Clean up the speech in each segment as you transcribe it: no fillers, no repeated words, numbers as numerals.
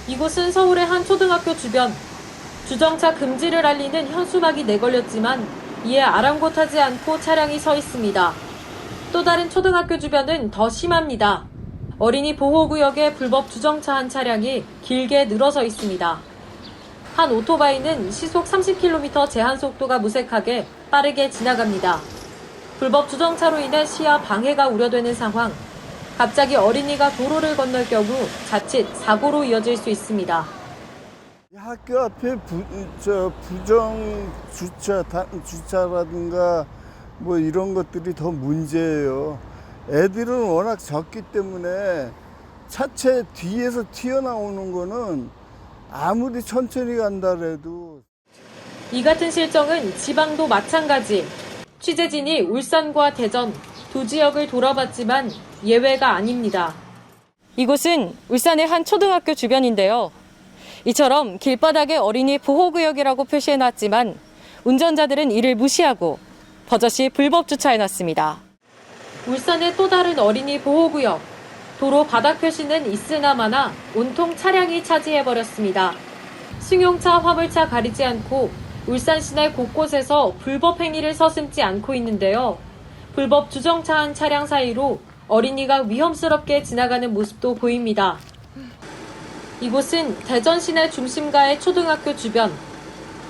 이곳은 서울의 한 초등학교 주변. 주정차 금지를 알리는 현수막이 내걸렸지만 이에 아랑곳하지 않고 차량이 서 있습니다. 또 다른 초등학교 주변은 더 심합니다. 어린이 보호구역에 불법 주정차한 차량이 길게 늘어서 있습니다. 한 오토바이는 시속 30km 제한 속도가 무색하게 빠르게 지나갑니다. 불법 주정차로 인해 시야 방해가 우려되는 상황. 갑자기 어린이가 도로를 건널 경우 자칫 사고로 이어질 수 있습니다. 학교 앞에 부정 주차라든가 뭐 이런 것들이 더 문제예요. 애들은 워낙 적기 때문에 차체 뒤에서 튀어나오는 거는 아무리 천천히 간다 해도. 이 같은 실정은 지방도 마찬가지. 취재진이 울산과 대전 두 지역을 돌아봤지만 예외가 아닙니다. 이곳은 울산의 한 초등학교 주변인데요. 이처럼 길바닥에 어린이 보호구역이라고 표시해놨지만 운전자들은 이를 무시하고 버젓이 불법 주차해놨습니다. 울산의 또 다른 어린이 보호구역. 도로 바닥 표시는 있으나 마나 온통 차량이 차지해버렸습니다. 승용차, 화물차 가리지 않고 울산 시내 곳곳에서 불법 행위를 서슴지 않고 있는데요. 불법 주정차한 차량 사이로 어린이가 위험스럽게 지나가는 모습도 보입니다. 이곳은 대전 시내 중심가의 초등학교 주변.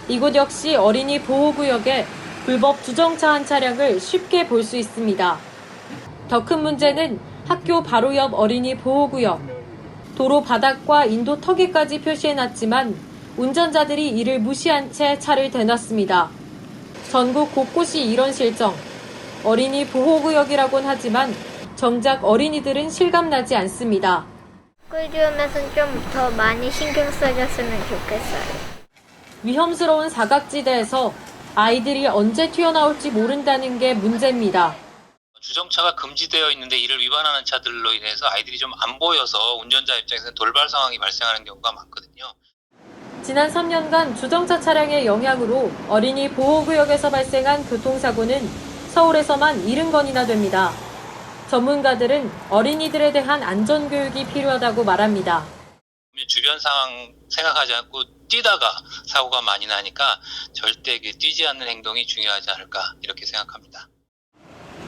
이곳 역시 어린이 보호구역에 불법 주정차한 차량을 쉽게 볼 수 있습니다. 더 큰 문제는 학교 바로 옆 어린이 보호구역. 도로 바닥과 인도 터기까지 표시해놨지만 운전자들이 이를 무시한 채 차를 대놨습니다. 전국 곳곳이 이런 실정. 어린이 보호구역이라곤 하지만 정작 어린이들은 실감나지 않습니다. 꿀주우면서 좀 더 많이 신경 써줬으면 좋겠어요. 위험스러운 사각지대에서 아이들이 언제 튀어나올지 모른다는 게 문제입니다. 주정차가 금지되어 있는데 이를 위반하는 차들로 인해서 아이들이 좀 안 보여서 운전자 입장에서 돌발 상황이 발생하는 경우가 많거든요. 지난 3년간 주정차 차량의 영향으로 어린이 보호구역에서 발생한 교통사고는 서울에서만 70건이나 됩니다. 전문가들은 어린이들에 대한 안전교육이 필요하다고 말합니다. 주변 상황 생각하지 않고 뛰다가 사고가 많이 나니까 절대 뛰지 않는 행동이 중요하지 않을까 이렇게 생각합니다.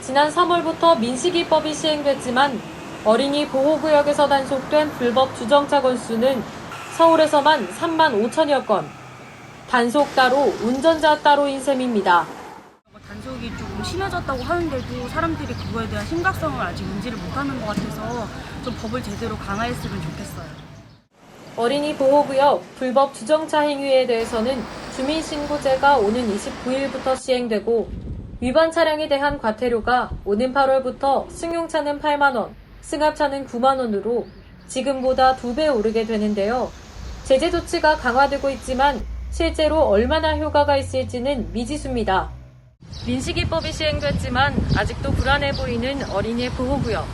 지난 3월부터 민식이법이 시행됐지만 어린이 보호구역에서 단속된 불법 주정차 건수는 서울에서만 3만 5천여 건. 단속 따로, 운전자 따로인 셈입니다. 단속이 조금 심해졌다고 하는데도 사람들이 그거에 대한 심각성을 아직 인지를 못하는 것 같아서 좀 법을 제대로 강화했으면 좋겠어요. 어린이 보호구역 불법 주정차 행위에 대해서는 주민신고제가 오는 29일부터 시행되고 위반 차량에 대한 과태료가 오는 8월부터 승용차는 8만 원, 승합차는 9만 원으로 지금보다 2배 오르게 되는데요. 제재 조치가 강화되고 있지만 실제로 얼마나 효과가 있을지는 미지수입니다. 민식이법이 시행됐지만 아직도 불안해 보이는 어린이 보호구역.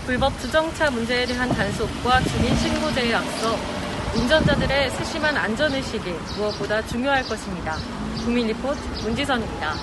불법 주정차 문제에 대한 단속과 주민신고제에 앞서 운전자들의 세심한 안전의식이 무엇보다 중요할 것입니다. 국민리포트 문지선입니다.